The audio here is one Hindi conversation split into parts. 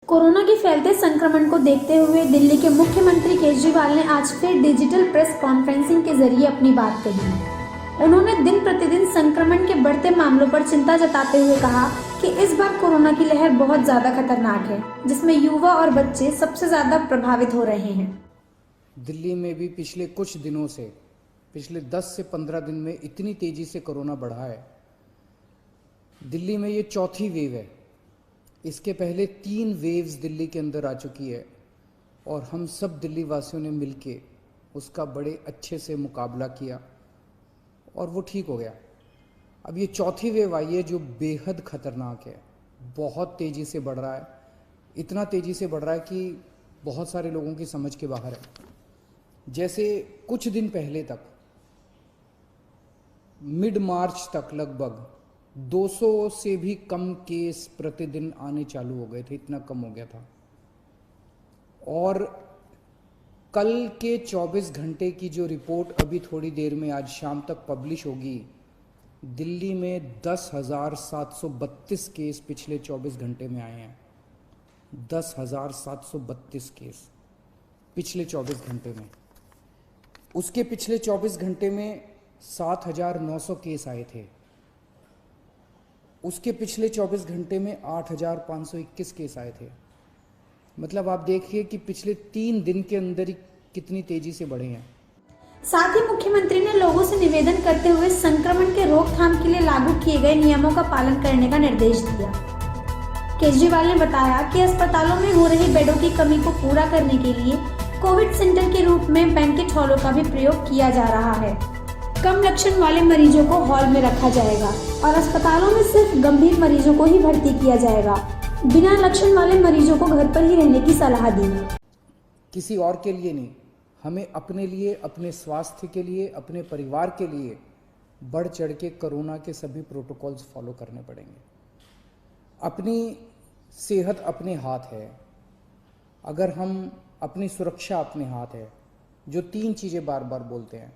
कोरोना के फैलते संक्रमण को देखते हुए दिल्ली के मुख्यमंत्री केजरीवाल ने आज फिर डिजिटल प्रेस कॉन्फ्रेंसिंग के जरिए अपनी बात कही। उन्होंने दिन प्रतिदिन संक्रमण के बढ़ते मामलों पर चिंता जताते हुए कहा कि इस बार कोरोना की लहर बहुत ज्यादा खतरनाक है, जिसमें युवा और बच्चे सबसे ज्यादा प्रभावित हो रहे हैं। दिल्ली में भी पिछले कुछ दिनों से, पिछले 10 से 15 दिन में इतनी तेजी से कोरोना बढ़ा है। दिल्ली में ये चौथी वेव है। इसके पहले 3 वेव्स दिल्ली के अंदर आ चुकी है और हम सब दिल्ली वासियों ने मिलके उसका बड़े अच्छे से मुकाबला किया और वो ठीक हो गया। अब ये चौथी वेव आई है जो बेहद ख़तरनाक है, बहुत तेज़ी से बढ़ रहा है। इतना तेज़ी से बढ़ रहा है कि बहुत सारे लोगों की समझ के बाहर है। जैसे कुछ दिन पहले तक, मिड मार्च तक लगभग 200 से भी कम केस प्रतिदिन आने चालू हो गए थे, इतना कम हो गया था। और कल के 24 घंटे की जो रिपोर्ट अभी थोड़ी देर में आज शाम तक पब्लिश होगी, दिल्ली में 10,732 केस पिछले 24 घंटे में आए हैं। 10,732 केस पिछले 24 घंटे में। उसके पिछले 24 घंटे में 7,900 केस आए थे। उसके पिछले 24 घंटे में 8,521 केस आए थे। मतलब आप देखिए कि पिछले 3 दिन के अंदर ही कितनी तेजी से बढ़े हैं। साथ ही मुख्यमंत्री ने लोगों से निवेदन करते हुए संक्रमण के रोकथाम के लिए लागू किए गए नियमों का पालन करने का निर्देश दिया। केजरीवाल ने बताया कि अस्पतालों में हो रही बेडों की कमी को पूरा करने के लिए कोविड सेंटर के रूप में बैंकेट हॉलों का भी प्रयोग किया जा रहा है। कम लक्षण वाले मरीजों को हॉल में रखा जाएगा और अस्पतालों में सिर्फ गंभीर मरीजों को ही भर्ती किया जाएगा। बिना लक्षण वाले मरीजों को घर पर ही रहने की सलाह दी। किसी और के लिए नहीं, हमें अपने लिए, अपने स्वास्थ्य के लिए, अपने परिवार के लिए बढ़ चढ़ के कोरोना के सभी प्रोटोकॉल्स फॉलो करने पड़ेंगे। अपनी सेहत अपने हाथ है। अगर हम अपनी सुरक्षा अपने हाथ है, जो 3 चीज़ें बार बार बोलते हैं,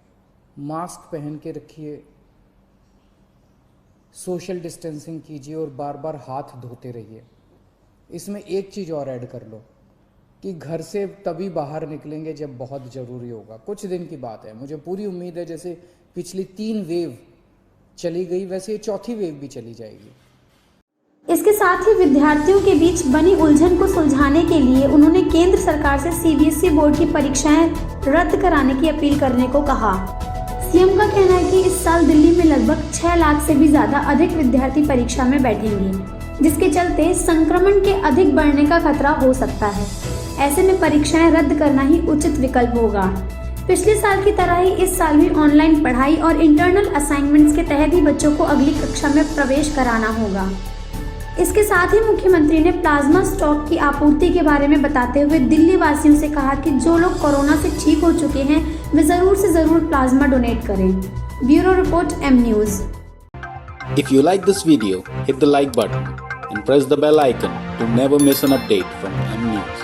मास्क पहन के रखिए, सोशल डिस्टेंसिंग कीजिए और बार बार हाथ धोते रहिए। इसमें एक चीज़ और ऐड कर लो कि घर से तभी बाहर निकलेंगे जब बहुत ज़रूरी होगा। कुछ दिन की बात है, मुझे पूरी उम्मीद है जैसे पिछली 3 वेव चली गई, वैसे ये चौथी वेव भी चली जाएगी। इसके साथ ही विद्यार्थियों के बीच बनी उलझन को सुलझाने के लिए उन्होंने केंद्र सरकार से सीबीएसई बोर्ड की परीक्षाएं रद्द कराने की अपील करने को कहा। सीएम का कहना है कि इस साल दिल्ली में लगभग 6 लाख से भी ज्यादा अधिक विद्यार्थी परीक्षा में बैठेंगे, जिसके चलते संक्रमण के अधिक बढ़ने का खतरा हो सकता है। ऐसे में परीक्षाएं रद्द करना ही उचित विकल्प होगा। पिछले साल की तरह ही इस साल भी ऑनलाइन पढ़ाई और इंटरनल असाइनमेंट्स के तहत ही बच्चों को अगली कक्षा में प्रवेश कराना होगा। इसके साथ ही मुख्यमंत्री ने प्लाज्मा स्टॉक की आपूर्ति के बारे में बताते हुए दिल्ली वासियों से कहा कि जो लोग कोरोना से ठीक हो चुके हैं वे जरूर से जरूर प्लाज्मा डोनेट करें। Bureau report M news. If you like this video, hit the like button and press the bell icon to never miss an update from M News.